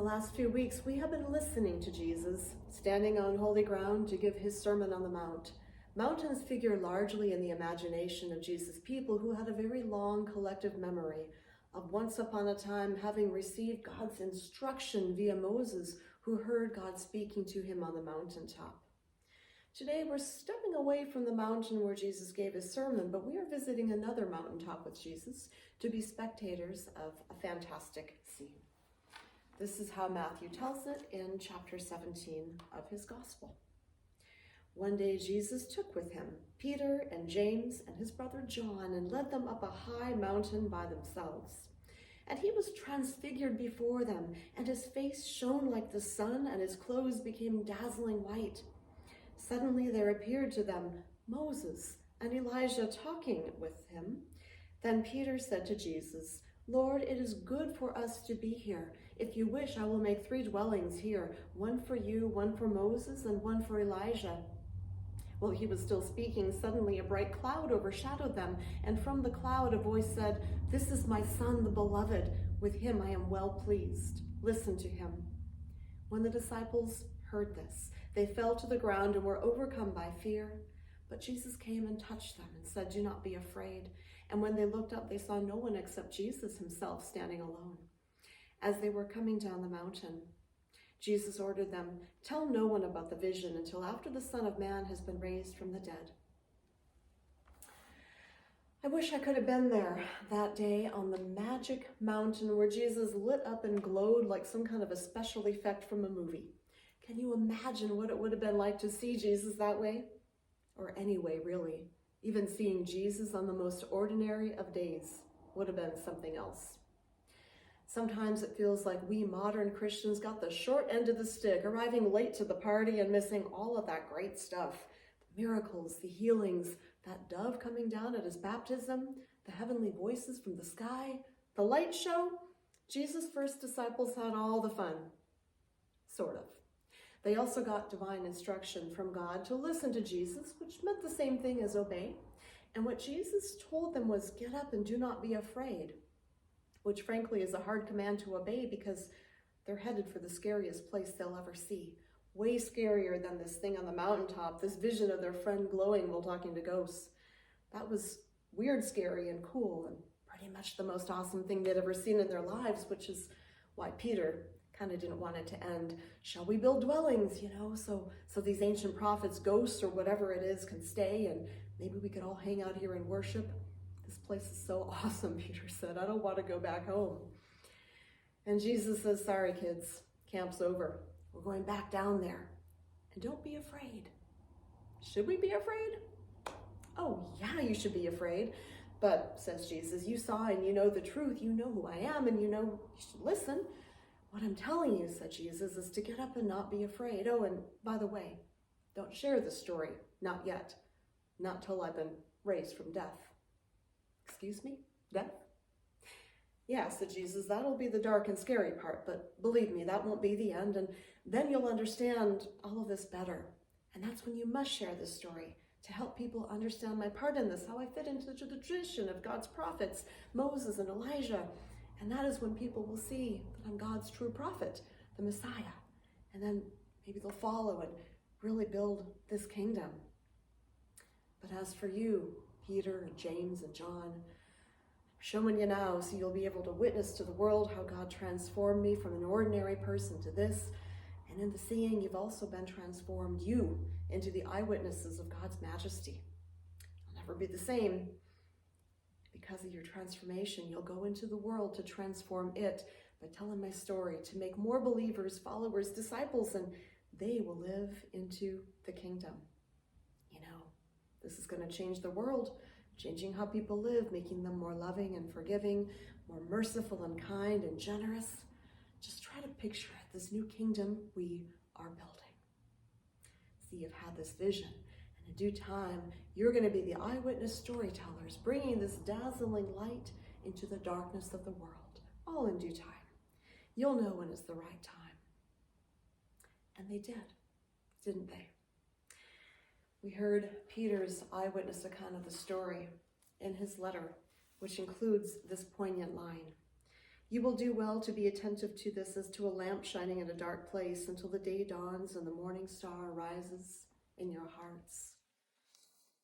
last few weeks, we have been listening to Jesus, standing on holy ground to give his Sermon on the Mount. Mountains figure largely in the imagination of Jesus' people who had a very long collective memory of once upon a time having received God's instruction via Moses, who heard God speaking to him on the mountaintop. Today, we're stepping away from the mountain where Jesus gave his sermon, but we are visiting another mountaintop with Jesus to be spectators of a fantastic scene. This is how Matthew tells it in chapter 17 of his gospel. One day Jesus took with him Peter and James and his brother John and led them up a high mountain by themselves. And he was transfigured before them, and his face shone like the sun, and his clothes became dazzling white. Suddenly there appeared to them Moses and Elijah talking with him. Then Peter said to Jesus, "Lord, it is good for us to be here. If you wish, I will make 3 dwellings here, one for you, one for Moses, and one for Elijah." While he was still speaking, suddenly a bright cloud overshadowed them, and from the cloud a voice said, "This is my son, the beloved. With him I am well pleased. Listen to him." When the disciples heard this, they fell to the ground and were overcome by fear. But Jesus came and touched them and said, "Do not be afraid." And when they looked up, they saw no one except Jesus himself standing alone. As they were coming down the mountain, Jesus ordered them, "Tell no one about the vision until after the Son of Man has been raised from the dead." I wish I could have been there that day on the magic mountain where Jesus lit up and glowed like some kind of a special effect from a movie. Can you imagine what it would have been like to see Jesus that way? Or any way, really. Even seeing Jesus on the most ordinary of days would have been something else. Sometimes it feels like we modern Christians got the short end of the stick, arriving late to the party and missing all of that great stuff. The miracles, the healings, that dove coming down at his baptism, the heavenly voices from the sky, the light show. Jesus' first disciples had all the fun. Sort of. They also got divine instruction from God to listen to Jesus, which meant the same thing as obey. And what Jesus told them was, "Get up and do not be afraid," which frankly is a hard command to obey because they're headed for the scariest place they'll ever see. Way scarier than this thing on the mountaintop, this vision of their friend glowing while talking to ghosts. That was weird, scary, and cool, and pretty much the most awesome thing they'd ever seen in their lives, which is why Peter kind of didn't want it to end. Shall we build dwellings, so these ancient prophets, ghosts, or whatever it is can stay, and maybe we could all hang out here and worship? This place is so awesome, Peter said. I don't want to go back home. And Jesus says, "Sorry, kids, camp's over. We're going back down there. And don't be afraid." Should we be afraid? Oh, yeah, you should be afraid. But, says Jesus, you saw and you know the truth. You know who I am, and you know you should listen. What I'm telling you, said Jesus, is to get up and not be afraid. Oh, and by the way, don't share this story. Not yet. Not till I've been raised from death. Excuse me? Death? Yeah, said Jesus, that'll be the dark and scary part, but believe me, that won't be the end, and then you'll understand all of this better. And that's when you must share this story, to help people understand my part in this, how I fit into the tradition of God's prophets, Moses and Elijah. And that is when people will see that I'm God's true prophet, the Messiah. And then maybe they'll follow and really build this kingdom. But as for you, Peter and James and John, I'm showing you now so you'll be able to witness to the world how God transformed me from an ordinary person to this. And in the seeing, you've also been transformed, you, into the eyewitnesses of God's majesty. You'll never be the same. Because of your transformation, you'll go into the world to transform it by telling my story, to make more believers, followers, disciples, and they will live into the kingdom. This is going to change the world, changing how people live, making them more loving and forgiving, more merciful and kind and generous. Just try to picture this new kingdom we are building. See, you've had this vision, and in due time, you're going to be the eyewitness storytellers, bringing this dazzling light into the darkness of the world, all in due time. You'll know when it's the right time. And they did, didn't they? We heard Peter's eyewitness account of the story in his letter, which includes this poignant line. You will do well to be attentive to this as to a lamp shining in a dark place until the day dawns and the morning star rises in your hearts.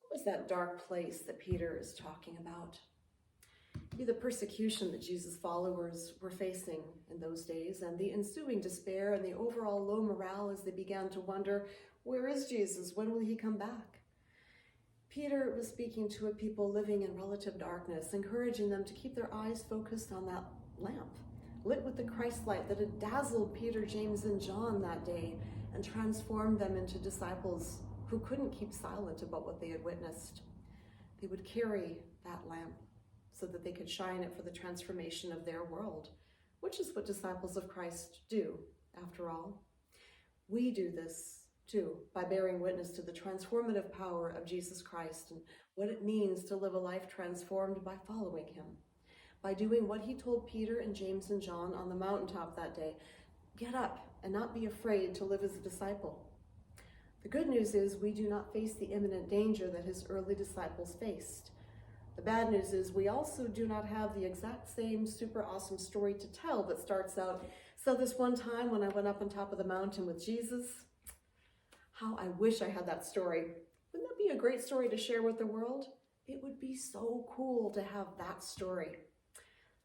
What was that dark place that Peter is talking about? Be the persecution that Jesus' followers were facing in those days, and the ensuing despair and the overall low morale as they began to wonder, where is Jesus? When will he come back? Peter was speaking to a people living in relative darkness, encouraging them to keep their eyes focused on that lamp, lit with the Christ light that had dazzled Peter, James, and John that day and transformed them into disciples who couldn't keep silent about what they had witnessed. They would carry that lamp so that they could shine it for the transformation of their world, which is what disciples of Christ do, after all. We do this too, by bearing witness to the transformative power of Jesus Christ and what it means to live a life transformed by following him, by doing what he told Peter and James and John on the mountaintop that day. Get up and not be afraid to live as a disciple. The good news is we do not face the imminent danger that his early disciples faced. The bad news is we also do not have the exact same super awesome story to tell that starts out, so this one time when I went up on top of the mountain with Jesus, how I wish I had that story. Wouldn't that be a great story to share with the world? It would be so cool to have that story.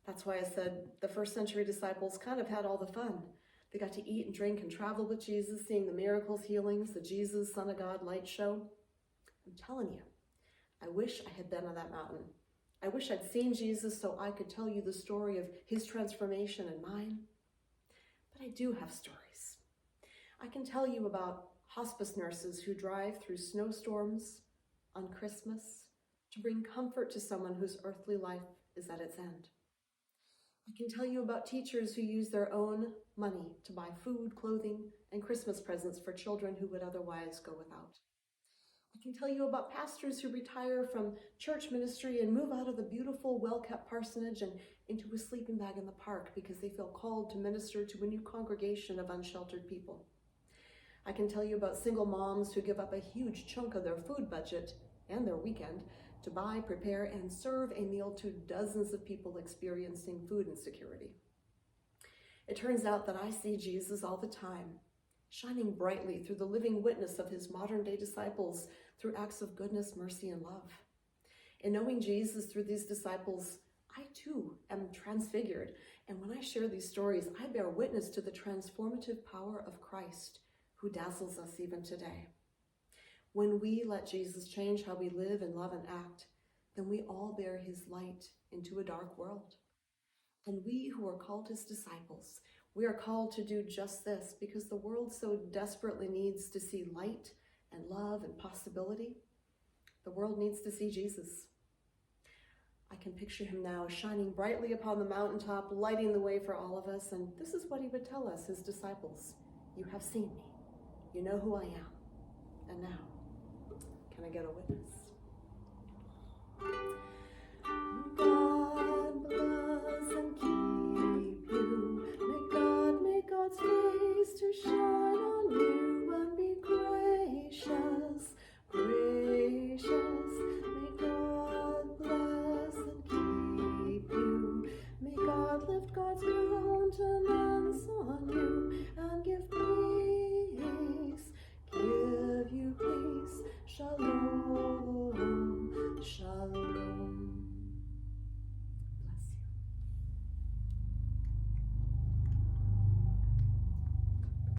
That's why I said the first century disciples kind of had all the fun. They got to eat and drink and travel with Jesus, seeing the miracles, healings, the Jesus, Son of God light show. I'm telling you, I wish I had been on that mountain. I wish I'd seen Jesus so I could tell you the story of his transformation and mine. But I do have stories. I can tell you about hospice nurses who drive through snowstorms on Christmas to bring comfort to someone whose earthly life is at its end. I can tell you about teachers who use their own money to buy food, clothing, and Christmas presents for children who would otherwise go without. I can tell you about pastors who retire from church ministry and move out of the beautiful, well-kept parsonage and into a sleeping bag in the park because they feel called to minister to a new congregation of unsheltered people. I can tell you about single moms who give up a huge chunk of their food budget and their weekend to buy, prepare, and serve a meal to dozens of people experiencing food insecurity. It turns out that I see Jesus all the time, shining brightly through the living witness of his modern-day disciples through acts of goodness, mercy, and love. In knowing Jesus through these disciples, I too am transfigured, and when I share these stories, I bear witness to the transformative power of Christ, who dazzles us even today. When we let Jesus change how we live and love and act, then we all bear his light into a dark world. And we who are called his disciples, we are called to do just this because the world so desperately needs to see light and love and possibility. The world needs to see Jesus. I can picture him now shining brightly upon the mountaintop, lighting the way for all of us. And this is what he would tell us, his disciples. You have seen me. You know who I am. And now, can I get a witness? God bless and keep you. May God make God's face to shine on you and be gracious, gracious. May God bless and keep you. May God lift God's countenance on you and give peace, give you peace. Shalom, shalom.